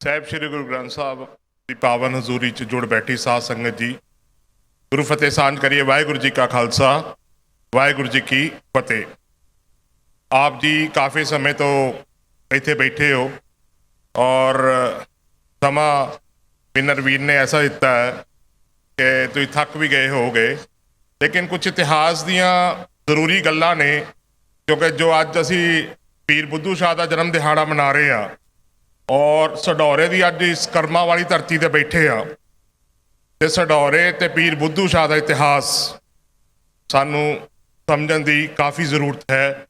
ਸਾਹਿਬ ਸ੍ਰੀ ਗੁਰੂ ਗ੍ਰੰਥ ਸਾਹਿਬ ਦੀ ਪਾਵਨ ਹਜ਼ੂਰੀ 'ਚ ਜੁੜ ਬੈਠੀ ਸਾਧ ਸੰਗਤ ਜੀ, ਗੁਰੂ ਫਤਿਹ ਸਾਂਝ ਕਰੀਏ। ਵਾਹਿਗੁਰੂ ਜੀ ਕਾ ਖਾਲਸਾ, ਵਾਹਿਗੁਰੂ ਜੀ ਕੀ ਫਤਿਹ। ਆਪ ਜੀ ਕਾਫੀ ਸਮੇਂ ਤੋਂ ਇੱਥੇ ਬੈਠੇ ਹੋ ਔਰ ਸਮਾਂ ਵਿਨਰ ਵੀਰ ਨੇ ਐਸਾ ਦਿੱਤਾ ਹੈ ਕਿ ਤੁਸੀਂ ਥੱਕ ਵੀ ਗਏ ਹੋਗੇ, ਲੇਕਿਨ ਕੁਝ ਇਤਿਹਾਸ ਦੀਆਂ ਜ਼ਰੂਰੀ ਗੱਲਾਂ ਨੇ, ਕਿਉਂਕਿ ਜੋ ਅੱਜ ਅਸੀਂ ਪੀਰ ਬੁੱਧੂ ਸ਼ਾਹ ਦਾ ਜਨਮ ਦਿਹਾੜਾ ਮਨਾ ਰਹੇ ਹਾਂ ਔਰ ਸਢੌਰੇ ਦੀ ਅੱਜ ਇਸ ਕਰਮਾਂ ਵਾਲੀ ਧਰਤੀ 'ਤੇ ਬੈਠੇ ਆ, ਤੇ ਸਢੌਰੇ ਤੇ ਪੀਰ ਬੁੱਧੂ ਸ਼ਾਹ ਦਾ ਇਤਿਹਾਸ ਸਾਨੂੰ ਸਮਝਣ ਦੀ ਕਾਫੀ ਜ਼ਰੂਰਤ ਹੈ।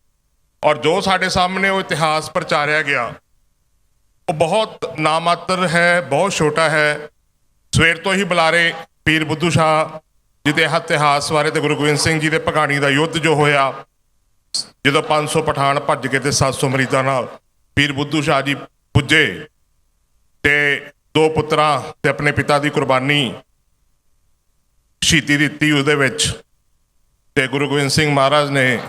ਔਰ ਜੋ ਸਾਡੇ ਸਾਹਮਣੇ ਉਹ ਇਤਿਹਾਸ ਪ੍ਰਚਾਰਿਆ ਗਿਆ ਉਹ ਬਹੁਤ ਨਾਮਾਤਰ ਹੈ, ਬਹੁਤ ਛੋਟਾ ਹੈ। ਸਵੇਰ ਤੋਂ ਹੀ ਬੁਲਾਰੇ ਪੀਰ ਬੁੱਧੂ ਸ਼ਾਹ ਜੀ ਦੇ ਇਤਿਹਾਸ ਬਾਰੇ ਤੇ ਗੁਰੂ ਗੋਬਿੰਦ ਸਿੰਘ ਜੀ ਦੇ ਭਗਾਣੀ ਦਾ ਯੁੱਧ ਜੋ ਹੋਇਆ, ਜਦੋਂ 500 ਪਠਾਨ ਭੱਜ ਕੇ ਤੇ 700 ਮਰੀਦਾਂ ਨਾਲ ਪੀਰ ਬੁੱਧੂ ਸ਼ਾਹ ਜੀ ਪੁੱਜੇ ਤੇ ਦੋ ਪੁੱਤਰਾਂ ਤੇ ਆਪਣੇ ਪਿਤਾ ਦੀ ਕੁਰਬਾਨੀ ਸ਼ਹੀਦੀ ਦਿੱਤੀ ਉਹਦੇ ਵਿੱਚ, ਤੇ ਗੁਰੂ ਗੋਬਿੰਦ ਸਿੰਘ ਮਹਾਰਾਜ ਨੇ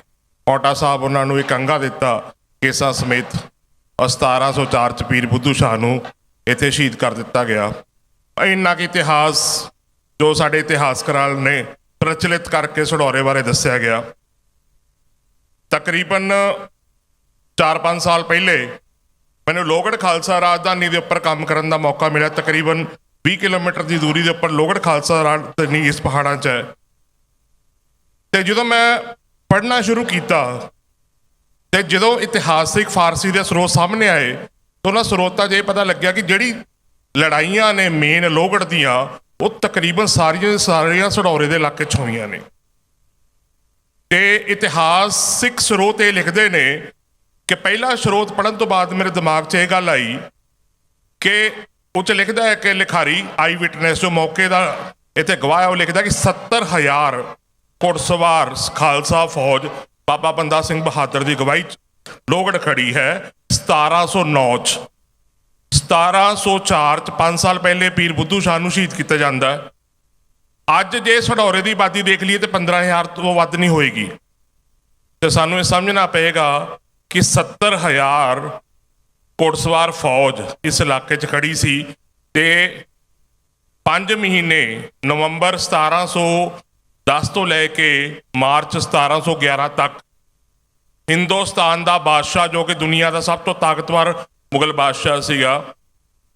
ਪੌਂਟਾ ਸਾਹਿਬ ਉਹਨਾਂ ਨੂੰ ਇੱਕ ਅੰਗਾ ਦਿੱਤਾ ਕੇਸਾਂ ਸਮੇਤ। 1704 ਚ ਪੀਰ ਬੁੱਧੂ ਸ਼ਾਹ ਨੂੰ ਇੱਥੇ ਸ਼ਹੀਦ ਕਰ ਦਿੱਤਾ ਗਿਆ। ਇੰਨਾ ਕੁ ਇਤਿਹਾਸ ਜੋ ਸਾਡੇ ਇਤਿਹਾਸਕਾਰਾਂ ਨੇ ਪ੍ਰਚਲਿਤ ਕਰਕੇ ਸਢੌਰੇ ਬਾਰੇ ਦੱਸਿਆ ਗਿਆ। ਤਕਰੀਬਨ 4-5 ਸਾਲ ਪਹਿਲੇ ਮੈਨੂੰ ਲੋਹਗੜ੍ਹ ਖਾਲਸਾ ਰਾਜਧਾਨੀ ਦੇ ਉੱਪਰ ਕੰਮ ਕਰਨ ਦਾ ਮੌਕਾ ਮਿਲਿਆ। ਤਕਰੀਬਨ 20 ਕਿਲੋਮੀਟਰ ਦੀ ਦੂਰੀ ਦੇ ਉੱਪਰ ਲੋਹਗੜ੍ਹ ਖਾਲਸਾ ਰਾਜਧਾਨੀ ਇਸ ਪਹਾੜਾਂ 'ਚ ਹੈ। ਤੇ ਜਦੋਂ ਮੈਂ ਪੜ੍ਹਨਾ ਸ਼ੁਰੂ ਕੀਤਾ ਤੇ ਜਦੋਂ ਇਤਿਹਾਸਿਕ ਫਾਰਸੀ ਦੇ ਸਰੋਤ ਸਾਹਮਣੇ ਆਏ ਤਾਂ ਉਹਨਾਂ ਸਰੋਤਾਂ 'ਚ ਇਹ ਪਤਾ ਲੱਗਿਆ ਕਿ ਜਿਹੜੀ ਲੜਾਈਆਂ ਨੇ ਮੇਨ ਲੋਹਗੜ੍ਹ ਦੀਆਂ, ਉਹ ਤਕਰੀਬਨ ਸਾਰੀਆਂ ਸਢੌਰੇ ਦੇ ਇਲਾਕੇ 'ਚ ਹੋਈਆਂ ਨੇ। ਤੇ ਇਤਿਹਾਸਿਕ ਸਰੋਤ ਇਹ ਲਿਖਦੇ ਨੇ ਕਿ ਪਹਿਲਾ ਸਰੋਤ ਪੜ੍ਹਨ ਤੋਂ ਬਾਅਦ ਮੇਰੇ ਦਿਮਾਗ 'ਚ ਇਹ ਗੱਲ ਆਈ ਕਿ ਉਹ 'ਚ ਲਿਖਦਾ ਹੈ ਕਿ ਲਿਖਾਰੀ ਆਈ ਵਿਟਨੈਸ ਜੋ ਮੌਕੇ ਦਾ ਇੱਥੇ ਗਵਾਹ ਹੈ, ਉਹ ਲਿਖਦਾ ਕਿ 70,000 ਘੁੜਸਵਾਰ ਖਾਲਸਾ ਫੌਜ ਬਾਬਾ ਬੰਦਾ ਸਿੰਘ ਬਹਾਦਰ ਦੀ ਅਗਵਾਈ 'ਚ ਲੋਹਗੜ੍ਹ ਖੜੀ ਹੈ। 1709 'ਚ 1704 'ਚ 5 ਸਾਲ ਪਹਿਲੇ ਪੀਰ ਬੁੱਧੂ ਸ਼ਾਹ ਨੂੰ ਸ਼ਹੀਦ ਕੀਤਾ ਜਾਂਦਾ। ਅੱਜ ਜੇ ਸਢੌਰੇ ਦੀ ਆਬਾਦੀ ਦੇਖ ਲਈਏ ਤੇ 15,000 ਤੋਂ ਵੱਧ ਨਹੀਂ ਹੋਏਗੀ। ਤੇ ਸਾਨੂੰ ਇਹ ਸਮਝਣਾ ਪਏਗਾ ਕਿ 70,000 ਘੋੜਸਵਾਰ ਫੌਜ ਇਸ ਇਲਾਕੇ 'ਚ ਖੜੀ ਸੀ। ਤੇ 5 ਮਹੀਨੇ ਨਵੰਬਰ 1710 ਤੋਂ ਲੈ ਕੇ ਮਾਰਚ 1711 ਤੱਕ ਹਿੰਦੁਸਤਾਨ ਦਾ ਬਾਦਸ਼ਾਹ, ਜੋ ਕਿ ਦੁਨੀਆ ਦਾ ਸਭ ਤੋਂ ਤਾਕਤਵਰ ਮੁਗਲ ਬਾਦਸ਼ਾਹ ਸੀਗਾ,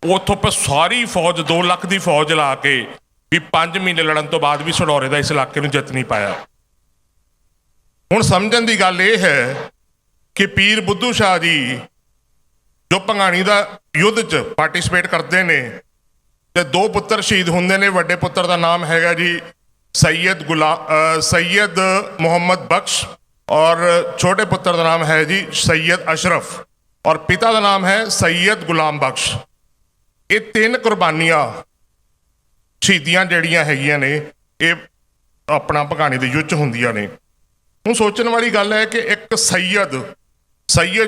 ਉੱਥੋਂ ਸਾਰੀ ਫੌਜ 2 ਲੱਖ ਦੀ ਫੌਜ ਲਾ ਕੇ ਵੀ 5 ਮਹੀਨੇ ਲੜਨ ਤੋਂ ਬਾਅਦ ਵੀ ਸਢੌਰੇ ਦਾ ਇਸ ਇਲਾਕੇ ਨੂੰ ਜਿੱਤ ਨਹੀਂ ਪਾਇਆ। ਹੁਣ ਸਮਝਣ ਦੀ ਗੱਲ ਇਹ ਹੈ ਕਿ ਪੀਰ ਬੁੱਧੂ ਸ਼ਾਹ ਜੀ ਜੋ ਭੰਗਾਣੀ ਦਾ ਯੁੱਧ 'ਚ ਪਾਰਟੀਸਪੇਟ ਕਰਦੇ ਨੇ ਤੇ 2 ਪੁੱਤਰ ਸ਼ਹੀਦ ਹੁੰਦੇ ਨੇ। ਵੱਡੇ ਪੁੱਤਰ ਦਾ ਨਾਮ ਹੈਗਾ ਜੀ ਸੈਯਦ ਮੁਹੰਮਦ ਬਖਸ਼ ਔਰ ਛੋਟੇ ਪੁੱਤਰ ਦਾ ਨਾਮ ਹੈ ਜੀ ਸੈਯਦ ਅਸ਼ਰਫ ਔਰ ਪਿਤਾ ਦਾ ਨਾਮ ਹੈ ਸੈਯਦ ਗੁਲਾਮ ਬਖਸ਼। ਇਹ 3 ਕੁਰਬਾਨੀਆਂ ਸ਼ਹੀਦੀਆਂ ਜਿਹੜੀਆਂ ਹੈਗੀਆਂ ਨੇ ਇਹ ਆਪਣਾ ਭੰਗਾਣੀ ਦੇ ਯੁੱਧ 'ਚ ਹੁੰਦੀਆਂ ਨੇ। ਹੁਣ ਸੋਚਣ ਵਾਲੀ ਗੱਲ ਹੈ ਕਿ ਇੱਕ ਸੈਯਦ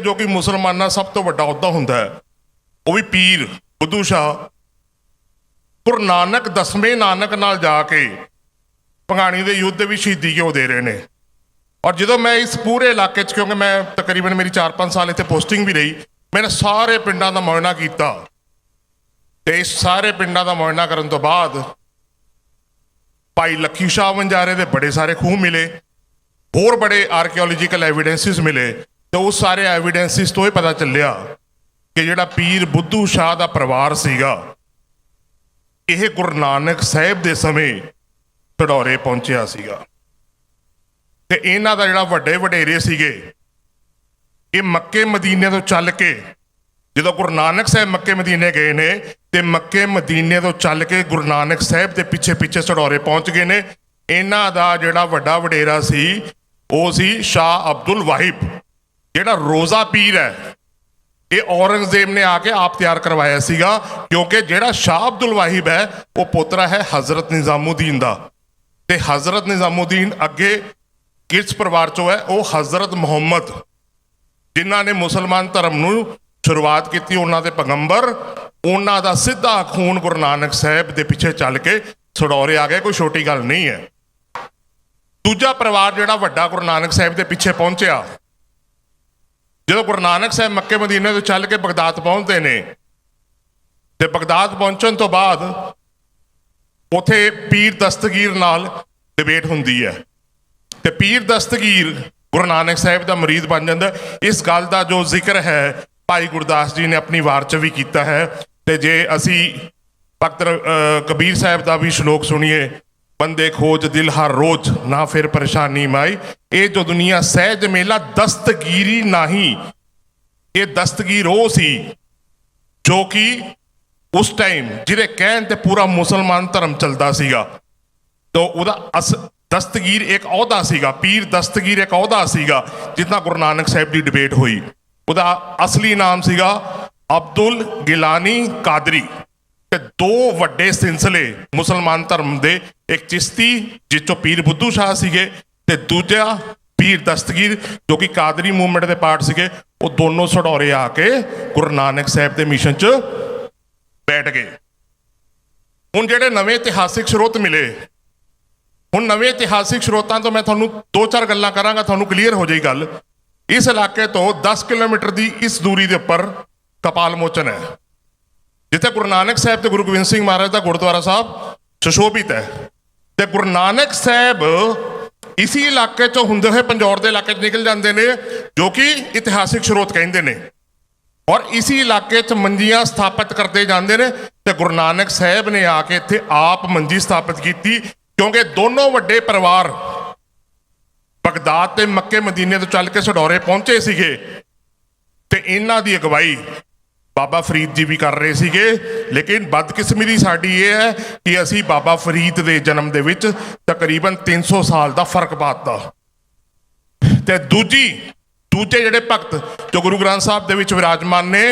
ਜੋ ਕਿ ਮੁਸਲਮਾਨਾਂ ਸਭ ਤੋਂ ਵੱਡਾ ਅਹੁਦਾ ਹੁੰਦਾ ਹੈ, ਉਹ ਵੀ ਪੀਰ ਬੁੱਧੂ ਸ਼ਾਹ ਗੁਰੂ ਨਾਨਕ 10ਵੇਂ ਨਾਨਕ ਨਾਲ ਜਾ ਕੇ ਭੰਗਾਣੀ ਦੇ ਯੁੱਧ ਦੇ ਵੀ ਸ਼ਹੀਦੀ ਕਿਉਂ ਦੇ ਰਹੇ ਨੇ। ਔਰ ਜਦੋਂ ਮੈਂ ਇਸ ਪੂਰੇ ਇਲਾਕੇ 'ਚ, ਕਿਉਂਕਿ ਮੈਂ ਤਕਰੀਬਨ ਮੇਰੀ 4-5 ਸਾਲ ਇੱਥੇ ਪੋਸਟਿੰਗ ਵੀ ਰਹੀ, ਮੈंने ਸਾਰੇ ਪਿੰਡਾਂ ਦਾ ਮੁਆਇਨਾ ਕੀਤਾ ਤੇ ਇਸ ਸਾਰੇ ਪਿੰਡਾਂ ਦਾ ਮੁਆਇਨਾ ਕਰਨ ਤੋਂ ਬਾਅਦ ਭਾਈ ਲੱਖੀ ਸ਼ਾਹ ਵੰਜਾਰੇ ਦੇ ਬੜੇ ਸਾਰੇ ਖੂਹ ਮਿਲੇ, ਹੋਰ ਬੜੇ ਆਰਕੀਓਲੋਜੀਕਲ ਐਵੀਡੈਂਸਿਸ ਮਿਲੇ। ਤੇ ਉਸ ਸਾਰੇ ਐਵੀਡੈਂਸਿਸ ਤੋਂ ਇਹ ਪਤਾ ਚੱਲਿਆ ਕਿ ਜਿਹੜਾ ਪੀਰ ਬੁੱਧੂ ਸ਼ਾਹ ਦਾ ਪਰਿਵਾਰ ਸੀਗਾ, ਇਹ ਗੁਰੂ ਨਾਨਕ ਸਾਹਿਬ ਦੇ ਸਮੇਂ ਸਢੌਰੇ ਪਹੁੰਚਿਆ ਸੀਗਾ। ਤੇ ਇਹਨਾਂ ਦਾ ਜਿਹੜਾ ਵੱਡੇ ਵਡੇਰੇ ਸੀਗੇ, ਇਹ ਮੱਕੇ ਮਦੀਨੇ ਤੋਂ ਚੱਲ ਕੇ, ਜਦੋਂ ਗੁਰੂ ਨਾਨਕ ਸਾਹਿਬ ਮੱਕੇ ਮਦੀਨੇ ਗਏ ਨੇ ਤੇ ਮੱਕੇ ਮਦੀਨੇ ਤੋਂ ਚੱਲ ਕੇ ਗੁਰੂ ਨਾਨਕ ਸਾਹਿਬ ਦੇ ਪਿੱਛੇ ਪਿੱਛੇ ਸਢੌਰੇ ਪਹੁੰਚ ਗਏ ਨੇ। ਇਹਨਾਂ ਦਾ ਜਿਹੜਾ ਵੱਡਾ ਵਡੇਰਾ ਸੀ ਉਹ ਸੀ ਸ਼ਾਹ ਅਬਦੁਲ ਵਾਹਿਬ, ਜਿਹੜਾ ਰੋਜ਼ਾ ਪੀਰ ਹੈ। ਇਹ ਔਰੰਗਜ਼ੇਬ ਨੇ ਆ ਕੇ ਆਪ ਤਿਆਰ ਕਰਵਾਇਆ ਸੀਗਾ, ਕਿਉਂਕਿ ਜਿਹੜਾ ਸ਼ਾਹ ਅਬਦੁਲ ਵਾਹਿਬ ਹੈ ਉਹ ਪੋਤਰਾ ਹੈ ਹਜ਼ਰਤ ਨਿਜ਼ਾਮੁਦੀਨ ਦਾ, ਤੇ ਹਜ਼ਰਤ ਨਿਜ਼ਾਮੁਦੀਨ ਅੱਗੇ ਕਿਸ ਪਰਿਵਾਰ ਚੋਂ ਹੈ? ਉਹ ਹਜ਼ਰਤ ਮੁਹੰਮਦ, ਜਿਨ੍ਹਾਂ ਨੇ ਮੁਸਲਮਾਨ ਧਰਮ ਨੂੰ ਸ਼ੁਰੂਆਤ ਕੀਤੀ, ਉਹਨਾਂ ਦੇ ਪੈਗੰਬਰ, ਉਹਨਾਂ ਦਾ ਸਿੱਧਾ ਖੂਨ ਗੁਰੂ ਨਾਨਕ ਸਾਹਿਬ ਦੇ ਪਿੱਛੇ ਚੱਲ ਕੇ ਸਢੌਰੇ ਆ ਗਏ। ਕੋਈ ਛੋਟੀ ਗੱਲ ਨਹੀਂ ਹੈ। ਦੂਜਾ ਪਰਿਵਾਰ ਜਿਹੜਾ ਵੱਡਾ ਗੁਰੂ ਨਾਨਕ ਸਾਹਿਬ ਦੇ ਪਿੱਛੇ ਪਹੁੰਚਿਆ, ਜਦੋਂ ਗੁਰੂ ਨਾਨਕ ਸਾਹਿਬ ਮੱਕੇ ਮਦੀਨੇ ਤੋਂ ਚੱਲ ਕੇ ਬਗਦਾਦ ਪਹੁੰਚਦੇ ਨੇ ਤੇ ਬਗਦਾਦ ਪਹੁੰਚਣ ਤੋਂ ਬਾਅਦ ਉਥੇ ਪੀਰ ਦਸਤਗੀਰ ਨਾਲ ਡਿਬੇਟ ਹੁੰਦੀ ਹੈ ਤੇ ਪੀਰ ਦਸਤਗੀਰ ਗੁਰੂ ਨਾਨਕ ਸਾਹਿਬ ਦਾ ਮੁਰੀਦ ਬਣ ਜਾਂਦਾ। ਇਸ ਗੱਲ ਦਾ ਜੋ ਜ਼ਿਕਰ ਹੈ ਭਾਈ ਗੁਰਦਾਸ ਜੀ ਨੇ ਆਪਣੀ ਵਾਰ 'ਚ ਵੀ ਕੀਤਾ ਹੈ। ਤੇ ਜੇ ਅਸੀਂ ਭਗਤ ਕਬੀਰ ਸਾਹਿਬ ਦਾ ਵੀ ਸ਼ਲੋਕ ਸੁਣੀਏ, ਬੰਦੇ ਖੋਜ ਦਿਲ ਹਰ ਰੋਜ਼ ਨਾ ਫਿਰ ਪਰੇਸ਼ਾਨੀ ਮਾਈ, ਇਹ ਜੋ ਦੁਨੀਆ ਸਹਿਜ ਮੇਲਾ ਦਸਤਗੀਰੀ ਨਹੀਂ। ਇਹ ਦਸਤਗੀਰ ਉਹ ਸੀ ਜੋ ਕਿ ਉਸ ਟਾਈਮ ਜਿਹਦੇ ਕਹਿਣ ਤੇ ਪੂਰਾ ਮੁਸਲਮਾਨ ਧਰਮ ਚੱਲਦਾ ਸੀਗਾ। ਤਾਂ ਉਹਦਾ ਦਸਤਗੀਰ ਇੱਕ ਅਹੁਦਾ ਸੀਗਾ, ਪੀਰ ਦਸਤਗੀਰ ਇੱਕ ਅਹੁਦਾ ਸੀਗਾ ਜਿੱਦਾਂ ਗੁਰੂ ਨਾਨਕ ਸਾਹਿਬ ਦੀ ਡਿਬੇਟ ਹੋਈ। ਉਹਦਾ ਅਸਲੀ ਨਾਮ ਸੀਗਾ ਅਬਦੁਲ ਗਿਲਾਨੀ ਕਾਦਰੀ। ਤੇ ਦੋ ਵੱਡੇ ਸਿਲਸਿਲੇ ਮੁਸਲਮਾਨ ਧਰਮ ਦੇ, ਇੱਕ ਚਿਸ਼ਤੀ ਜਿਸ ਚੋਂ ਪੀਰ ਬੁੱਧੂ ਸ਼ਾਹ ਸੀਗੇ ਤੇ ਦੂਜਾ ਪੀਰ ਦਸਤਗੀਰ ਜੋ ਕਿ ਕਾਦਰੀ ਮੂਵਮੈਂਟ ਦੇ ਪਾਰਟ ਸੀਗੇ। ਉਹ ਦੋਨੋਂ ਸਢੌਰੇ ਆ ਕੇ ਗੁਰੂ ਨਾਨਕ ਸਾਹਿਬ ਦੇ ਮਿਸ਼ਨ 'ਚ ਬੈਠ ਗਏ। ਹੁਣ ਜਿਹੜੇ ਨਵੇਂ ਇਤਿਹਾਸਿਕ ਸਰੋਤ ਮਿਲੇ, ਹੁਣ ਨਵੇਂ ਇਤਿਹਾਸਿਕ ਸਰੋਤਾਂ ਤੋਂ ਮੈਂ ਤੁਹਾਨੂੰ 2-4 ਗੱਲਾਂ ਕਰਾਂਗਾ, ਤੁਹਾਨੂੰ ਕਲੀਅਰ ਹੋ ਜਾਈ ਗੱਲ। ਇਸ ਇਲਾਕੇ ਤੋਂ 10 ਕਿਲੋਮੀਟਰ ਦੀ ਇਸ ਦੂਰੀ ਦੇ ਉੱਪਰ ਕਪਾਲ ਮੋਚਨ ਹੈ, ਜਿੱਥੇ ਗੁਰੂ ਨਾਨਕ ਸਾਹਿਬ ਤੇ ਗੁਰੂ ਗੋਬਿੰਦ ਸਿੰਘ ਮਹਾਰਾਜ ਦਾ ਗੁਰਦੁਆਰਾ ਸਾਹਿਬ ਸੁਸ਼ੋਭਿਤ ਹੈ। ਤੇ ਗੁਰੂ ਨਾਨਕ ਸਾਹਿਬ ਇਸੀ ਇਲਾਕੇ 'ਚੋਂ ਹੁੰਦੇ ਹੋਏ ਪੰਜੌਰ ਦੇ ਇਲਾਕੇ 'ਚ ਨਿਕਲ ਜਾਂਦੇ ਨੇ, ਜੋ ਕਿ ਇਤਿਹਾਸਿਕ ਸਰੋਤ ਕਹਿੰਦੇ ਨੇ, ਔਰ ਇਸੀ ਇਲਾਕੇ 'ਚ ਮੰਜੀਆਂ ਸਥਾਪਿਤ ਕਰਦੇ ਜਾਂਦੇ ਨੇ। ਤੇ ਗੁਰੂ ਨਾਨਕ ਸਾਹਿਬ ਨੇ ਆ ਕੇ ਇੱਥੇ ਆਪ ਮੰਜੀ ਸਥਾਪਿਤ ਕੀਤੀ, ਕਿਉਂਕਿ ਦੋਨੋਂ ਵੱਡੇ ਪਰਿਵਾਰ ਬਗਦਾਦ ਤੇ ਮੱਕੇ ਮਦੀਨੇ ਤੋਂ ਚੱਲ ਕੇ ਸਢੌਰੇ ਪਹੁੰਚੇ ਸੀਗੇ ਤੇ ਇਹਨਾਂ ਦੀ ਅਗਵਾਈ ਬਾਬਾ ਫਰੀਦ ਜੀ ਵੀ ਕਰ ਰਹੇ ਸੀਗੇ। ਲੇਕਿਨ ਬਦਕਿਸਮਤੀ ਸਾਡੀ ਇਹ ਹੈ ਕਿ ਅਸੀਂ ਬਾਬਾ ਫਰੀਦ ਦੇ ਜਨਮ ਦੇ ਵਿੱਚ ਤਕਰੀਬਨ 300 ਸਾਲ ਦਾ ਫਰਕ ਪਾਤਾ। ਤੇ ਦੂਜੇ ਜਿਹੜੇ ਭਗਤ ਜੋ ਗੁਰੂ ਗ੍ਰੰਥ ਸਾਹਿਬ ਦੇ ਵਿੱਚ ਵਿਰਾਜਮਾਨ ਨੇ,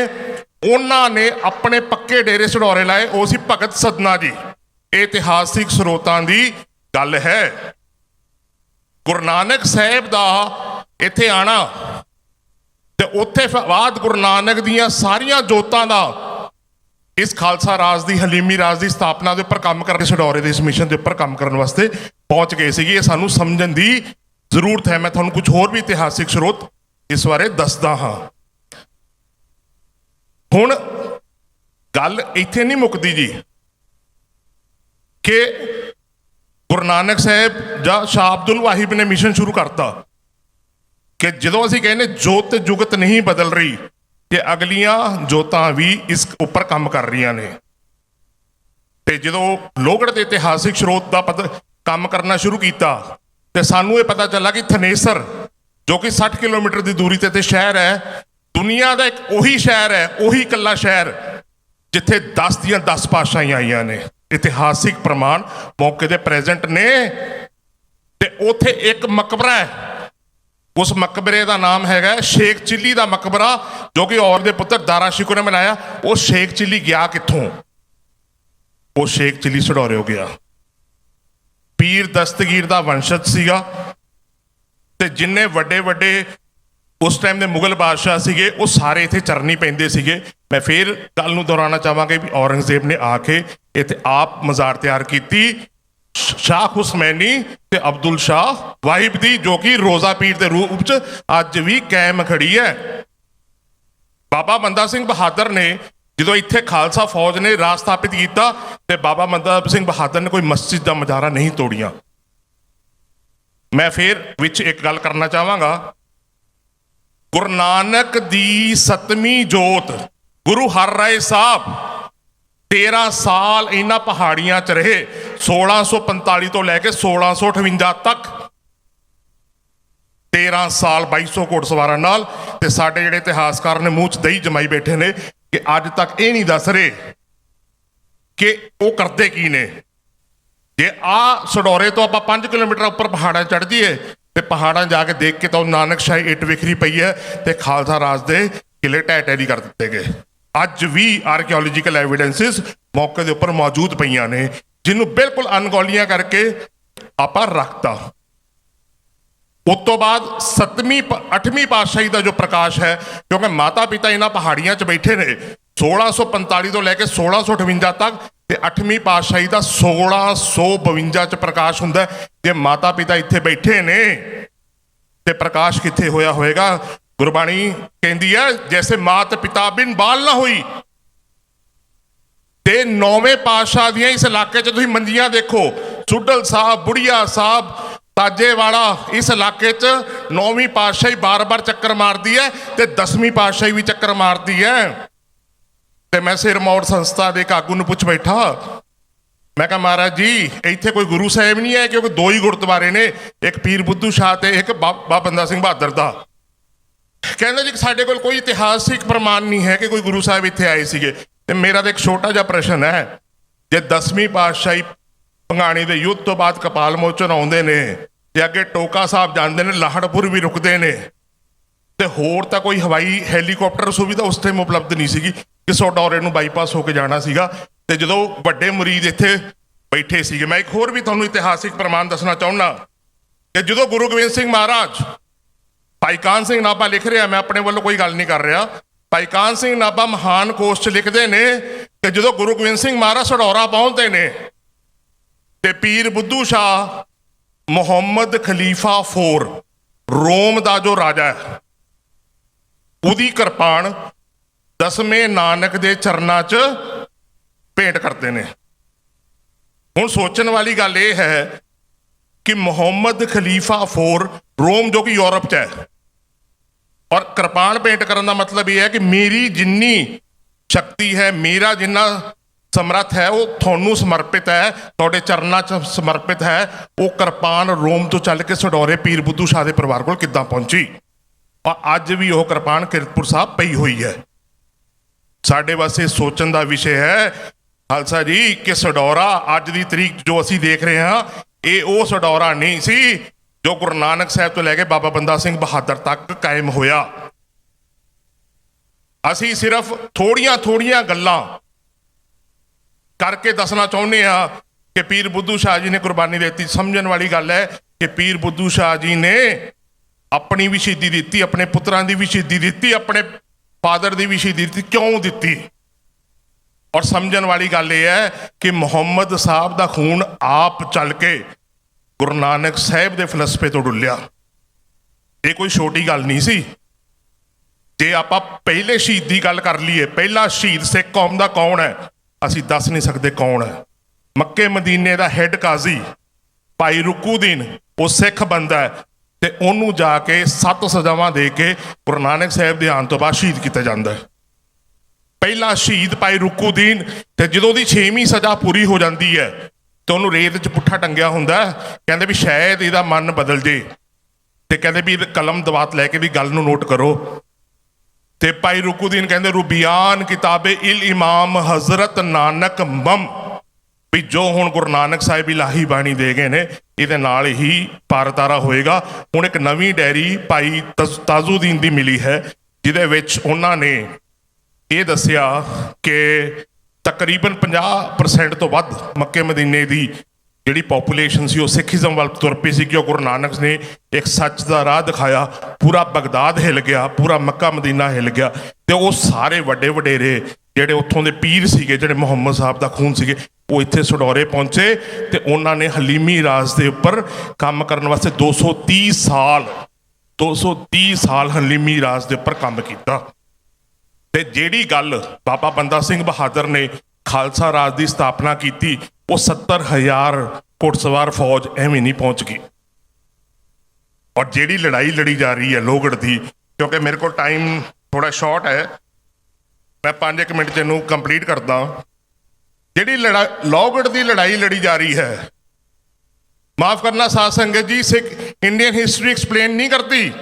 ਉਹਨਾਂ ਨੇ ਆਪਣੇ ਪੱਕੇ ਡੇਰੇ ਸਢੌਰੇ ਲਾਏ। ਉਹ ਸੀ ਭਗਤ ਸਦਨਾ ਜੀ। ਇਹ ਇਤਿਹਾਸਿਕ ਸਰੋਤਾਂ ਦੀ ਗੱਲ ਹੈ। ਗੁਰੂ ਨਾਨਕ ਸਾਹਿਬ ਦਾ ਇੱਥੇ ਆਣਾ ਤੇ ਉੱਥੇ ਬਾਅਦ ਗੁਰੂ ਨਾਨਕ ਦੀਆਂ ਸਾਰੀਆਂ ਜੋਤਾਂ ਦਾ ਇਸ ਖਾਲਸਾ ਰਾਜ ਦੀ, ਹਲੀਮੀ ਰਾਜ ਦੀ ਸਥਾਪਨਾ ਦੇ ਉੱਪਰ ਕੰਮ ਕਰਕੇ ਸਢੌਰੇ ਦੇ ਇਸ ਮਿਸ਼ਨ ਦੇ ਉੱਪਰ ਕੰਮ ਕਰਨ ਵਾਸਤੇ ਪਹੁੰਚ ਗਏ ਸੀਗੇ। ਇਹ ਸਾਨੂੰ ਸਮਝਣ ਦੀ ਜ਼ਰੂਰਤ ਹੈ। ਮੈਂ ਤੁਹਾਨੂੰ ਕੁਝ ਹੋਰ ਵੀ ਇਤਿਹਾਸਿਕ ਸਰੋਤ ਇਸ ਬਾਰੇ ਦੱਸਦਾ ਹਾਂ। ਹੁਣ ਗੱਲ ਇੱਥੇ ਨਹੀਂ ਮੁੱਕਦੀ ਜੀ ਕਿ ਗੁਰੂ ਨਾਨਕ ਸਾਹਿਬ ਜਾਂ ਸ਼ਾਹ ਅਬਦੁਲ ਵਾਹਿਬ ਨੇ ਮਿਸ਼ਨ ਸ਼ੁਰੂ ਕਰਤਾ ਕਿ ਜਦੋਂ ਅਸੀਂ ਕਹਿੰਦੇ ਜੋਤ ਜੁਗਤ ਨਹੀਂ ਬਦਲ ਰਹੀ, ਕਿ ਅਗਲੀਆਂ ਜੋਤਾਂ ਵੀ ਇਸ ਉੱਪਰ ਕੰਮ ਕਰ ਰਹੀਆਂ ਨੇ। ਤੇ ਜਦੋਂ ਲੋਹਗੜ੍ਹ ਦੇ ਇਤਿਹਾਸਿਕ ਸਰੋਤ ਦਾ ਕੰਮ ਕਰਨਾ ਸ਼ੁਰੂ ਕੀਤਾ ਤੇ ਸਾਨੂੰ ਇਹ ਪਤਾ ਚੱਲਾ ਕਿ ਥਨੇਸਰ ਜੋ ਕਿ 60 ਕਿਲੋਮੀਟਰ ਦੀ ਦੂਰੀ ਤੇ ਸ਼ਹਿਰ ਹੈ, ਦੁਨੀਆ ਦਾ ਇੱਕ ਉਹੀ ਸ਼ਹਿਰ ਹੈ, ਉਹੀ ਇਕੱਲਾ ਸ਼ਹਿਰ ਜਿੱਥੇ 10 ਦੀਆਂ 10 ਪਾਤਸ਼ਾਹੀਆਂ ਆਈਆਂ ਨੇ। ਇਤਿਹਾਸਿਕ ਪ੍ਰਮਾਣ ਮੌਕੇ ਦੇ ਪ੍ਰੈਜ਼ੈਂਟ ਨੇ। ਤੇ ਉੱਥੇ ਇੱਕ ਮਕਬਰਾ ਹੈ, ਉਸ ਮਕਬਰੇ ਦਾ ਨਾਮ ਹੈਗਾ ਸ਼ੇਖ ਚਿੱਲੀ ਦਾ ਮਕਬਰਾ, ਜੋ ਕਿ ਔਰ ਦੇ ਪੁੱਤਰ ਦਾਰਾ ਸ਼ਿਕੋ ਨੇ ਬਣਾਇਆ। ਉਹ ਸ਼ੇਖ ਚਿੱਲੀ ਗਿਆ ਕਿੱਥੋਂ? ਉਹ ਸ਼ੇਖ ਚਿੱਲੀ ਸਢੌਰੇ ਹੋ ਗਿਆ। ਪੀਰ ਦਸਤਗੀਰ ਦਾ ਵੰਸ਼ਜ ਸੀਗਾ ਤੇ ਜਿੰਨੇ ਵੱਡੇ ਵੱਡੇ ਉਸ ਟਾਈਮ ਦੇ ਮੁਗਲ ਬਾਦਸ਼ਾਹ ਸੀਗੇ ਉਹ ਸਾਰੇ ਇੱਥੇ ਚਰਨੀ ਪੈਂਦੇ ਸੀਗੇ। ਮੈਂ ਫੇਰ ਗੱਲ ਨੂੰ ਦੁਹਰਾਉਣਾ ਚਾਹਾਂਗਾ ਵੀ ਔਰੰਗਜ਼ੇਬ ਨੇ ਆ ਕੇ ਇੱਥੇ ਆਪ ਮਜ਼ਾਰ ਤਿਆਰ ਕੀਤੀ ਸ਼ਾਹ ਹੁਸਮੈਨੀ ਤੇ ਅਬਦੁਲ ਸ਼ਾਹ ਵਾਹਿਬ ਦੀ, ਜੋ ਕਿ ਰੋਜ਼ਾ ਪੀਰ ਦੇ ਰੂਪ 'ਚ ਅੱਜ ਵੀ ਕਾਇਮ ਖੜੀ ਹੈ। ਬਾਬਾ ਬੰਦਾ ਸਿੰਘ ਬਹਾਦਰ ਨੇ ਜਦੋਂ ਇੱਥੇ ਖਾਲਸਾ ਫੌਜ ਨੇ ਰਾਜ ਸਥਾਪਿਤ ਕੀਤਾ ਤੇ ਬਾਬਾ ਬੰਦਾ ਸਿੰਘ ਬਹਾਦਰ ਨੇ ਕੋਈ ਮਸਜਿਦ ਦਾ ਮਜ਼ਾਰਾ ਨਹੀਂ ਤੋੜੀਆਂ। ਮੈਂ ਫੇਰ ਵਿੱਚ ਇੱਕ ਗੱਲ ਕਰਨਾ ਚਾਹਾਂਗਾ, ਗੁਰੂ ਨਾਨਕ ਦੀ 7ਵੀਂ ਜੋਤ ਗੁਰੂ ਹਰਰਾਏ ਸਾਹਿਬ 13 ਸਾਲ ਇਹਨਾਂ ਪਹਾੜੀਆਂ 'ਚ ਰਹੇ, 1645 ਤੋਂ ਲੈ ਕੇ 1658 ਤੱਕ 13 ਸਾਲ 2200 ਘੋੜਸਵਾਰਾਂ ਨਾਲ। ਤੇ ਸਾਡੇ ਜਿਹੜੇ ਇਤਿਹਾਸਕਾਰ ਨੇ ਮੂੰਹ 'ਚ ਦਹੀਂ ਜਮਾਈ ਬੈਠੇ ਨੇ ਕਿ ਅੱਜ ਤੱਕ ਇਹ ਨਹੀਂ ਦੱਸ ਰਹੇ ਕਿ ਉਹ ਕਰਦੇ ਕੀ ਨੇ। ਜੇ ਆਹ ਸਢੌਰੇ ਤੋਂ ਆਪਾਂ 5 ਕਿਲੋਮੀਟਰ ਉੱਪਰ ਪਹਾੜਾਂ ਚੜ੍ਹ ਜਾਈਏ ਤੇ ਪਹਾੜਾਂ ਜਾ ਕੇ ਦੇਖ ਕੇ ਤਾਂ ਉਹ ਨਾਨਕਸ਼ਾਹੀ ਇੱਟ ਵਿਖਰੀ ਪਈ ਹੈ ਤੇ ਖਾਲਸਾ ਰਾਜ ਦੇ ਕਿਲੇ ਢਹਿ ਢੇਰੀ ਕਰ ਦਿੱਤੇ ਗਏ। ਅੱਜ ਵੀ ਆਰਕੀਓਲੋਜੀਕਲ ਐਵੀਡੈਂਸਿਸ ਮੌਕੇ ਦੇ ਉੱਪਰ ਮੌਜੂਦ ਪਈਆਂ ਨੇ, ਜਿਹਨੂੰ ਬਿਲਕੁਲ ਅਣਗੌਲੀਆਂ ਕਰਕੇ ਆਪਾਂ ਰੱਖਤਾ। ਉਸ ਤੋਂ ਬਾਅਦ 8ਵੀਂ ਪਾਤਸ਼ਾਹੀ ਦਾ ਜੋ ਪ੍ਰਕਾਸ਼ ਹੈ, ਕਿਉਂਕਿ ਮਾਤਾ ਪਿਤਾ ਇਹਨਾਂ ਪਹਾੜੀਆਂ 'ਚ ਬੈਠੇ ਨੇ 1645 ਤੋਂ ਲੈ ਕੇ 1658 ਤੱਕ, ਤੇ 8ਵੀਂ ਪਾਤਸ਼ਾਹੀ ਦਾ 1652 'ਚ ਪ੍ਰਕਾਸ਼ ਹੁੰਦਾ। ਜੇ ਮਾਤਾ ਪਿਤਾ ਇੱਥੇ ਬੈਠੇ ਨੇ ਤੇ ਪ੍ਰਕਾਸ਼ ਕਿੱਥੇ ਹੋਇਆ ਹੋਏਗਾ? ਗੁਰਬਾਣੀ ਕਹਿੰਦੀ ਹੈ ਜੈਸੇ ਮਾਤ ਪਿਤਾ ਬਿਨ ਬਾਲ ਨਾ ਹੋਈ। ਤੇ ਨੌਵੇਂ ਪਾਤਸ਼ਾਹ ਦੀਆਂ ਇਸ ਇਲਾਕੇ 'ਚ ਤੁਸੀਂ ਮੰਜੀਆਂ ਦੇਖੋ, ਸੁੱਡਲ ਸਾਹਿਬ, ਬੁੜੀਆ ਸਾਹਿਬ, ਤਾਜੇਵਾਲਾ, ਇਸ ਇਲਾਕੇ 'ਚ ਨੌਵੀਂ ਪਾਤਸ਼ਾਹੀ ਬਾਰ-ਬਾਰ ਚੱਕਰ ਮਾਰਦੀ ਹੈ ਤੇ 10ਵੀਂ ਪਾਤਸ਼ਾਹੀ ਵੀ ਚੱਕਰ ਮਾਰਦੀ ਹੈ। ਤੇ ਮੈਂ ਸਿਰਮੌਰ ਸੰਸਥਾ ਦੇ ਇੱਕ ਆਗੂ ਨੂੰ ਪੁੱਛ ਬੈਠਾ, ਮੈਂ ਕਿਹਾ ਮਹਾਰਾਜ ਜੀ ਇੱਥੇ ਕੋਈ ਗੁਰੂ ਸਾਹਿਬ ਨਹੀਂ ਹੈ, ਕਿਉਂਕਿ ਦੋ ਹੀ ਗੁਰਦੁਆਰੇ ਨੇ, ਇੱਕ ਪੀਰ ਬੁੱਧੂ ਸ਼ਾਹ ਤੇ ਇੱਕ ਬਾਬਾ ਬੰਦਾ ਸਿੰਘ ਬਹਾਦਰ ਦਾ। ਕਹਿੰਦਾ ਜੀ ਸਾਡੇ ਕੋਲ ਕੋਈ ਇਤਿਹਾਸਿਕ ਪ੍ਰਮਾਣ ਨਹੀਂ ਹੈ ਕਿ ਕੋਈ ਗੁਰੂ ਸਾਹਿਬ ਇੱਥੇ ਆਏ ਸੀਗੇ। ਤੇ ਮੇਰਾ ਤਾਂ ਇੱਕ ਛੋਟਾ ਜਿਹਾ ਪ੍ਰਸ਼ਨ ਹੈ, ਜੇ 10ਵੀਂ ਪਾਤਸ਼ਾਹੀ ਭੰਗਾਣੀ ਦੇ ਯੁੱਧ ਤੋਂ ਬਾਅਦ ਕਪਾਲ ਮੋਚਨ ਆਉਂਦੇ ਨੇ ਤੇ ਅੱਗੇ ਟੋਕਾ ਸਾਹਿਬ ਜਾਂਦੇ ਨੇ, ਲਾਹੜਪੁਰ ਵੀ ਰੁਕਦੇ ਨੇ, ਤੇ ਹੋਰ ਤਾਂ ਕੋਈ ਹਵਾਈ ਹੈਲੀਕਾਪਟਰ ਸੁਵਿਧਾ ਉਸ ਟਾਈਮ ਉਪਲਬਧ ਨਹੀਂ ਸੀਗੀ ਕਿ ਸੋਡੌਰੇ ਨੂੰ ਬਾਈਪਾਸ ਹੋ ਕੇ ਜਾਣਾ ਸੀਗਾ। ਤੇ ਜਦੋਂ ਵੱਡੇ ਮੁਰੀਦ ਇੱਥੇ ਬੈਠੇ ਸੀਗੇ, ਮੈਂ ਇੱਕ ਹੋਰ ਵੀ ਤੁਹਾਨੂੰ ਇਤਿਹਾਸਿਕ ਪ੍ਰਮਾਣ ਦੱਸਣਾ ਚਾਹੁੰਦਾ ਕਿ ਜਦੋਂ ਗੁਰੂ ਗੋਬਿੰਦ ਸਿੰਘ ਮਹਾਰਾਜ, ਭਾਈ ਕਾਹਨ ਸਿੰਘ ਨਾਭਾ ਲਿਖ ਰਿਹਾ, ਮੈਂ ਆਪਣੇ ਵੱਲੋਂ ਕੋਈ ਗੱਲ ਨਹੀਂ ਕਰ ਰਿਹਾ, ਭਾਈ ਕਾਹਨ ਸਿੰਘ ਨਾਭਾ ਮਹਾਨ ਕੋਸ਼ 'ਚ ਲਿਖਦੇ ਨੇ ਕਿ ਜਦੋਂ ਗੁਰੂ ਗੋਬਿੰਦ ਸਿੰਘ ਮਹਾਰਾਜ ਸਡੌਰਾ ਪਹੁੰਚਦੇ ਨੇ ਤੇ ਪੀਰ ਬੁੱਧੂ ਸ਼ਾਹ ਮੁਹੰਮਦ ਖਲੀਫਾ 4 ਰੋਮ ਦਾ ਜੋ ਰਾਜਾ ਹੈ, ਉਹਦੀ ਕਿਰਪਾਨ 10ਵੇਂ ਨਾਨਕ ਦੇ ਚਰਨਾਂ 'ਚ ਭੇਂਟ ਕਰਦੇ ਨੇ। ਹੁਣ ਸੋਚਣ ਵਾਲੀ ਗੱਲ ਇਹ ਹੈ ਕਿ ਮੁਹੰਮਦ ਖਲੀਫਾ 4 ਰੋਮ ਜੋ ਕਿ ਯੂਰਪ 'ਚ ਹੈ, ਔਰ ਕਿਰਪਾਨ ਭੇਂਟ ਕਰਨ ਦਾ ਮਤਲਬ ਇਹ ਹੈ ਕਿ ਮੇਰੀ ਜਿੰਨੀ ਸ਼ਕਤੀ ਹੈ, ਮੇਰਾ ਜਿੰਨਾ ਸਮਰੱਥ ਹੈ, ਉਹ ਤੁਹਾਨੂੰ ਸਮਰਪਿਤ ਹੈ, ਤੁਹਾਡੇ ਚਰਨਾਂ 'ਚ ਸਮਰਪਿਤ ਹੈ। ਉਹ ਕਿਰਪਾਨ ਰੋਮ ਤੋਂ ਚੱਲ ਕੇ ਸਡੌਰੇ ਪੀਰ ਬੁੱਧੂ ਸ਼ਾਹ ਦੇ ਪਰਿਵਾਰ ਕੋਲ ਕਿੱਦਾਂ ਪਹੁੰਚੀ? ਔਰ ਅੱਜ ਵੀ ਉਹ ਕਿਰਪਾਨ ਕੀਰਤਪੁਰ ਸਾਹਿਬ ਪਈ ਹੋਈ ਹੈ। ਸਾਡੇ ਵਾਸਤੇ ਸੋਚਣ ਦਾ ਵਿਸ਼ੇ ਹੈ ਖਾਲਸਾ ਜੀ ਕਿ ਸਡੌਰਾ ਅੱਜ ਦੀ ਤਰੀਕ ਜੋ ਅਸੀਂ ਦੇਖ ਰਹੇ ਹਾਂ, ਇਹ ਉਹ ਸਡੌਰਾ ਨਹੀਂ ਸੀ ਜੋ ਗੁਰੂ ਨਾਨਕ ਸਾਹਿਬ ਤੋਂ ਲੈ ਕੇ ਬਾਬਾ ਬੰਦਾ ਸਿੰਘ ਬਹਾਦਰ ਤੱਕ ਕਾਇਮ ਹੋਇਆ। ਅਸੀਂ ਸਿਰਫ ਥੋੜੀਆਂ ਗੱਲਾਂ ਕਰਕੇ ਦੱਸਣਾ ਚਾਹੁੰਦੇ ਹਾਂ ਕਿ ਪੀਰ ਬੁੱਧੂ ਸ਼ਾਹ ਜੀ ਨੇ ਕੁਰਬਾਨੀ ਦੇ ਦਿੱਤੀ। ਸਮਝਣ ਵਾਲੀ ਗੱਲ ਹੈ ਕਿ ਪੀਰ ਬੁੱਧੂ ਸ਼ਾਹ ਜੀ ਨੇ ਆਪਣੀ ਵੀ ਸ਼ਹੀਦੀ ਦਿੱਤੀ, ਆਪਣੇ ਪੁੱਤਰਾਂ ਦੀ ਵੀ ਸ਼ਹੀਦੀ ਦਿੱਤੀ, ਆਪਣੇ ਫਾਦਰ ਦੀ ਵੀ ਸ਼ਹੀਦੀ ਦਿੱਤੀ। ਕਿਉਂ ਦਿੱਤੀ? ਔਰ ਸਮਝਣ ਵਾਲੀ ਗੱਲ ਇਹ ਹੈ ਕਿ ਮੁਹੰਮਦ ਸਾਹਿਬ ਦਾ ਖੂਨ ਆਪ ਚੱਲ ਕੇ ਗੁਰੂ ਨਾਨਕ ਸਾਹਿਬ ਦੇ ਫਲਸਫੇ ਤੋਂ ਡੁੱਲਿਆ। ਇਹ ਕੋਈ ਛੋਟੀ ਗੱਲ ਨਹੀਂ ਸੀ। ਜੇ ਆਪਾਂ ਪਹਿਲੇ ਸ਼ਹੀਦ ਦੀ ਗੱਲ ਕਰ ਲਈਏ, ਪਹਿਲਾ ਸ਼ਹੀਦ ਸਿੱਖ ਕੌਮ ਦਾ ਕੌਣ ਹੈ, ਅਸੀਂ ਦੱਸ ਨਹੀਂ ਸਕਦੇ ਕੌਣ ਹੈ। ਮੱਕੇ ਮਦੀਨੇ ਦਾ ਹੈੱਡ ਕਾਜ਼ੀ ਭਾਈ ਰੁਕੂਦੀਨ, ਉਹ ਸਿੱਖ ਬੰਦਾ ਹੈ ਤੇ ਉਹਨੂੰ ਜਾ ਕੇ 7 ਸਜ਼ਾਵਾਂ ਦੇ ਕੇ ਗੁਰੂ ਨਾਨਕ ਸਾਹਿਬ ਦੇ ਆਉਣ ਤੋਂ ਬਾਅਦ ਸ਼ਹੀਦ ਕੀਤਾ ਜਾਂਦਾ ਹੈ। ਪਹਿਲਾ ਸ਼ਹੀਦ ਭਾਈ ਰੁਕੂਦੀਨ, ਤੇ ਜਦੋਂ ਉਹਦੀ 6ਵੀਂ ਸਜ਼ਾ ਪੂਰੀ ਹੋ ਜਾਂਦੀ ਹੈ ਤੇ ਉਹਨੂੰ ਰੇਤ 'ਚ ਪੁੱਠਾ ਟੰਗਿਆ ਹੁੰਦਾ, ਕਹਿੰਦੇ ਵੀ ਸ਼ਾਇਦ ਇਹਦਾ ਮਨ ਬਦਲ ਜੇ, ਤੇ ਕਹਿੰਦੇ ਵੀ ਕਲਮ ਦਵਾਤ ਲੈ ਕੇ ਵੀ ਗੱਲ ਨੂੰ ਨੋਟ ਕਰੋ। ਤੇ ਭਾਈ ਰੁਕੂਦੀਨ ਕਹਿੰਦੇ ਰੂਬੀਆਨ ਕਿਤਾਬੇ ਇਲ ਇਮਾਮ ਹਜ਼ਰਤ ਨਾਨਕ ਮਮ, ਵੀ ਜੋ ਹੁਣ ਗੁਰੂ ਨਾਨਕ ਸਾਹਿਬ ਇਲਾਹੀ ਬਾਣੀ ਦੇ ਗਏ ਨੇ, ਇਹਦੇ ਨਾਲ ਹੀ ਪਾਰਤਾਰਾ ਹੋਏਗਾ। ਹੁਣ ਇੱਕ ਨਵੀਂ ਡਾਇਰੀ ਭਾਈ ਤਾਜੁਦੀਨ ਦੀ ਮਿਲੀ ਹੈ, ਜਿਹਦੇ ਵਿੱਚ ਉਹਨਾਂ ਨੇ ਇਹ ਦੱਸਿਆ ਕਿ ਤਕਰੀਬਨ 50% ਤੋਂ ਵੱਧ ਮੱਕੇ ਮਦੀਨੇ ਦੀ ਜਿਹੜੀ ਪੋਪੂਲੇਸ਼ਨ ਸੀ ਉਹ ਸਿੱਖੀਜ਼ਮ ਵੱਲ ਤੁਰ ਪਈ ਸੀ, ਕਿ ਉਹ ਗੁਰੂ ਨਾਨਕ ਨੇ ਇੱਕ ਸੱਚ ਦਾ ਰਾਹ ਦਿਖਾਇਆ। ਪੂਰਾ ਬਗਦਾਦ ਹਿੱਲ ਗਿਆ, ਪੂਰਾ ਮੱਕਾ ਮਦੀਨਾ ਹਿੱਲ ਗਿਆ, ਤੇ ਉਹ ਸਾਰੇ ਵੱਡੇ ਵਡੇਰੇ ਜਿਹੜੇ ਉੱਥੋਂ ਦੇ ਪੀਰ ਸੀਗੇ, ਜਿਹੜੇ ਮੁਹੰਮਦ ਸਾਹਿਬ ਦਾ ਖੂਨ ਸੀਗੇ, ਉਹ ਇੱਥੇ ਸਡੌਰੇ ਪਹੁੰਚੇ ਤੇ ਉਹਨਾਂ ਨੇ ਹਲੀਮੀ ਰਾਜ ਦੇ ਉੱਪਰ ਕੰਮ ਕਰਨ ਵਾਸਤੇ 230 ਸਾਲ ਹਲੀਮੀ ਰਾਜ ਦੇ ਉੱਪਰ ਕੰਮ ਕੀਤਾ। ਤੇ ਜਿਹੜੀ ਗੱਲ ਬਾਬਾ ਬੰਦਾ ਸਿੰਘ ਬਹਾਦਰ ਨੇ ਖਾਲਸਾ ਰਾਜ ਦੀ ਸਥਾਪਨਾ ਕੀਤੀ, ਉਹ 70,000 ਘੋੜਸਵਾਰ ਫੌਜ ਐਵੇਂ ਨਹੀਂ ਪਹੁੰਚ ਗਈ। ਔਰ ਜਿਹੜੀ ਲੜਾਈ ਲੜੀ ਜਾ ਰਹੀ ਹੈ ਲੋਹਗੜ੍ਹ ਦੀ, ਕਿਉਂਕਿ ਮੇਰੇ ਕੋਲ ਟਾਈਮ ਥੋੜਾ ਸ਼ਾਰਟ ਹੈ, ਮੈਂ 5 ਮਿੰਟ 'ਚ ਇਹਨੂੰ ਕੰਪਲੀਟ ਕਰਦਾ। ਜਿਹੜੀ ਲੋਹਗੜ੍ਹ ਦੀ ਲੜਾਈ ਲੜੀ ਜਾ ਰਹੀ ਹੈ, ਮਾਫ ਕਰਨਾ ਸਾਧ ਸੰਗਤ ਜੀ, ਸਿੱਖ ਇੰਡੀਅਨ ਹਿਸਟਰੀ ਐਕਸਪਲੇਨ ਨਹੀਂ ਕਰਦੀ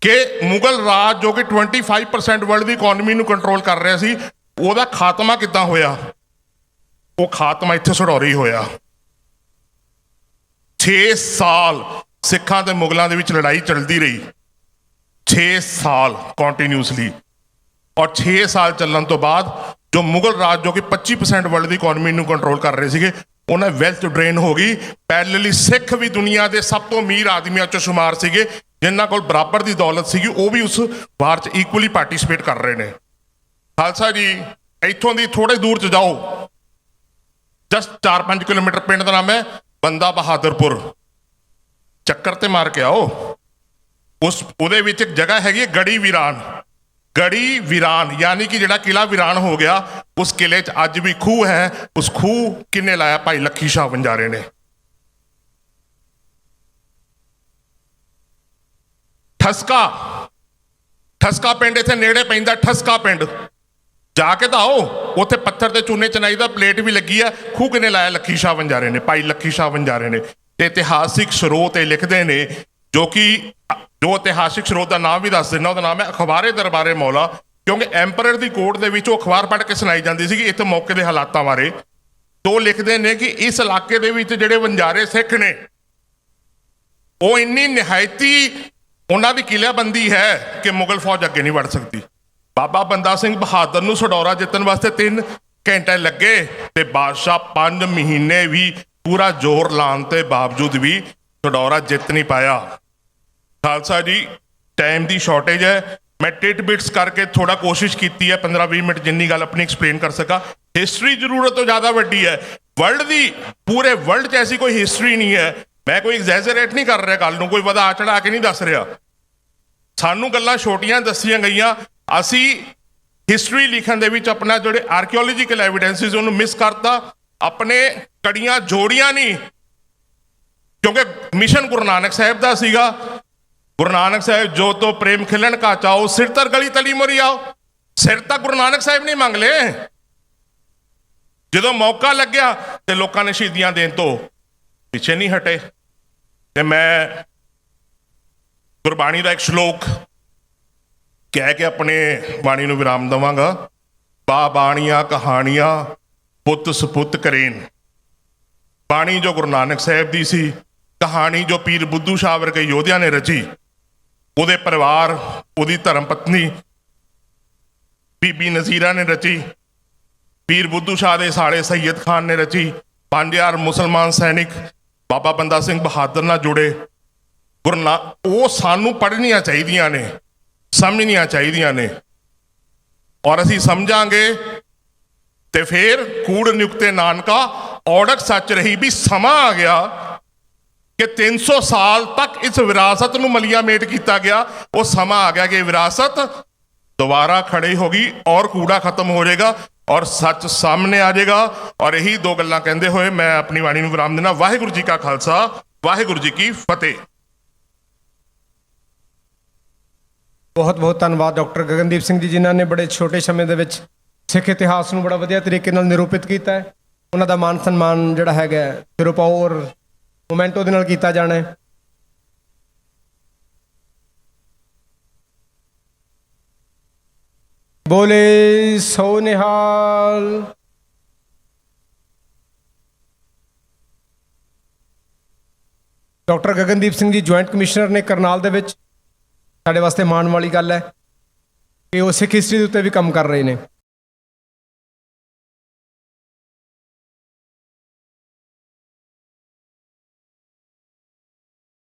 ਕਿ ਮੁਗਲ ਰਾਜ ਜੋ ਕਿ 25% ਵਰਲਡ ਦੀ ਇਕਨੋਮੀ ਨੂੰ ਕੰਟਰੋਲ ਕਰ ਰਿਹਾ ਸੀ, ਉਹਦਾ ਖਾਤਮਾ ਕਿੱਦਾਂ ਹੋਇਆ। ਉਹ ਖਾਤਮਾ ਇੱਥੇ ਸਡੌਰੇ ਹੀ ਹੋਇਆ। 6 ਸਾਲ ਸਿੱਖਾਂ ਤੇ ਮੁਗਲਾਂ ਦੇ ਵਿੱਚ ਲੜਾਈ ਚੱਲਦੀ ਰਹੀ, 6 ਸਾਲ ਕੰਟੀਨਿਊਸਲੀ। ਔਰ 6 ਸਾਲ ਚੱਲਣ ਤੋਂ ਬਾਅਦ ਜੋ ਮੁਗਲ ਰਾਜ ਜੋ ਕਿ 25% ਵਰਲਡ ਦੀ ਇਕਨੋਮੀ ਨੂੰ ਕੰਟਰੋਲ ਕਰ ਰਹੇ ਸੀਗੇ, ਉਹਨਾਂ ਵੈਲਥ ਡਰੇਨ ਹੋ ਗਈ। ਪੈਰਲਲੀ ਸਿੱਖ ਵੀ ਦੁਨੀਆ ਦੇ ਸਭ ਤੋਂ ਅਮੀਰ ਆਦਮੀਆਂ 'ਚੋਂ ਸ਼ੁਮਾਰ ਸੀਗੇ, ਜਿਨ੍ਹਾਂ ਕੋਲ ਬਰਾਬਰ ਦੀ ਦੌਲਤ ਸੀਗੀ, ਉਹ ਵੀ ਉਸ ਵਾਰ 'ਚ ਇਕੁਅਲੀ ਪਾਰਟੀਸਪੇਟ ਕਰ ਰਹੇ ਨੇ। ਖਾਲਸਾ ਜੀ ਇੱਥੋਂ ਦੀ ਥੋੜੇ ਦੂਰ 'ਚ ਜਾਓ, ਜਸਟ 4-5 ਕਿਲੋਮੀਟਰ, ਪਿੰਡ ਦਾ ਨਾਮ ਹੈ ਬੰਦਾ ਬਹਾਦਰਪੁਰ, ਚੱਕਰ ਤੇ ਮਾਰ ਕੇ ਆਓ। ਉਹਦੇ ਵਿੱਚ ਇੱਕ ਜਗ੍ਹਾ ਹੈਗੀ ਗੜੀ ਵੀਰਾਨ, गढ़ी वीरान यानी कि जिहड़ा किला वीरान हो गया, उस किले च अज भी खूह है। उस खूह किन्ने लाया? भाई लखी शाह वंजारे ने। ठसका, ठसका पिंड इत्थे नेड़े पैंदा, ठसका पिंड जाके तो आओ, उत्थे पत्थर ते चूने चनाई दा प्लेट भी लगी है। खूह किन्ने लाया? लखी शाह वंजारे ने, भाई लखी शाह वंजारे ने। ते इतिहासिक स्रोत लिखते ने, जो कि जो इतिहासिक स्रोत का नाम भी दस देना, उसका नाम है अखबारे दरबारे मौला, क्योंकि एंपरर की कोर्ट के विच अखबार पढ़ के सुनाई जाती सी इस मौके के हालातों बारे। तो लिखते हैं कि इस इलाके के विच जिहड़े वंजारे सिख ने, वो इन्नी निहायती उन्हां दी किलेबंदी है कि मुगल फौज अगे नहीं बढ़ सकती। बाबा बंदा सिंह बहादुर नूं सडौरा जितन वास्ते 3 घंटे लगे, ते बादशाह 5 महीने भी पूरा जोर लाने के बावजूद भी सडौरा जित नहीं पाया। खालसा जी, टाइम की शॉर्टेज है, मैं टिट बिट्स करके थोड़ा कोशिश की है 15-20 मिनट जिन्नी गल अपनी एक्सप्लेन कर सका। हिस्टरी जरूरत तो ज़्यादा वड्डी है, वर्ल्ड की पूरे वर्ल्ड च ऐसी कोई हिस्टरी नहीं है। मैं कोई एग्जैजरेट नहीं कर रहा गल नूं, कोई वधा चढ़ा के नहीं दस रहा। सानू गल्लां छोटियां दसियां गईयां, असी हिस्टरी लिखण दे विच अपना जोड़े आर्कियोलॉजिकल एविडेंसिस उन्होंने मिस करता, अपने कड़ियां जोड़ियां नहीं, क्योंकि मिशन गुरु नानक साहब का सीगा। गुरु नानक साहब जो तो प्रेम खिलन का चाओ, सिर तर गली तली मोरी आओ। सिर तक गुरु नानक साहब नहीं मंग ले, जो मौका लग्या तो लोगों ने शहीदियां देने तो पिछे नहीं हटे। ते मैं गुरबाणी का एक श्लोक कह के अपने बाणी नूं विराम देवांगा। बा बाणियां कहानियां पुत सपुत करेन। बाणी जो गुरु नानक साहब दी सी, कहानी जो पीर बुद्धू शाह वर्गे योधिया ने रची, उहदे परिवार, उहदी धर्म पत्नी बीबी नज़ीरा ने रची, पीर बुद्धू शाह दे साले सैयद खान ने रची, 5000 मुसलमान सैनिक बाबा बंदा सिंह बहादुर नाल जुड़े। वो सानू पढ़नियां चाहिदियां ने, समझनियां चाहिदियां ने, और असी समझांगे ते फिर कूड़ नियुक्ते नानका औड़क सच रही। भी समा आ गया कि 300 साल तक इस विरासत नूं मलिया मेट किया गया। वो समा आ गया कि विरासत दोबारा खड़ी होगी और कूड़ा खत्म हो जाएगा और सच सामने आ जाएगा। और यही 2 गल्लां कहंदे होए मैं अपनी वाणी नूं विराम देना। वाहिगुरू जी का खालसा, वाहिगुरू जी की फतेह। बहुत बहुत धन्यवाद डॉक्टर गगनदीप सिंह जी, जिन्हों ने बड़े छोटे समय ਦੇ ਵਿੱਚ ਸਿੱਖ ਇਤਿਹਾਸ ਨੂੰ बड़ा ਵਧੀਆ ਤਰੀਕੇ ਨਾਲ ਨਿਰੂਪਿਤ ਕੀਤਾ ਹੈ। ਉਹਨਾਂ ਦਾ ਮਾਨ ਸਨਮਾਨ ਜਿਹੜਾ ਹੈਗਾ ਸਿਰੋਪਾਓ ਔਰ ਮੋਮੈਂਟੋ ਦੇ ਨਾਲ ਕੀਤਾ ਜਾਣਾ ਹੈ। ਬੋਲੇ ਸੋ ਨਿਹਾਲ। Doctor Gagandeep Singh ji joint commissioner ਨੇ ਕਰਨਾਲ ਦੇ ਵਿੱਚ। ਸਾਡੇ ਵਾਸਤੇ ਮਾਣ ਵਾਲੀ ਗੱਲ ਹੈ ਕਿ ਉਹ ਸਿੱਖ ਹਿਸਟਰੀ ਦੇ ਉੱਤੇ ਵੀ ਕੰਮ ਕਰ ਰਹੇ ਨੇ।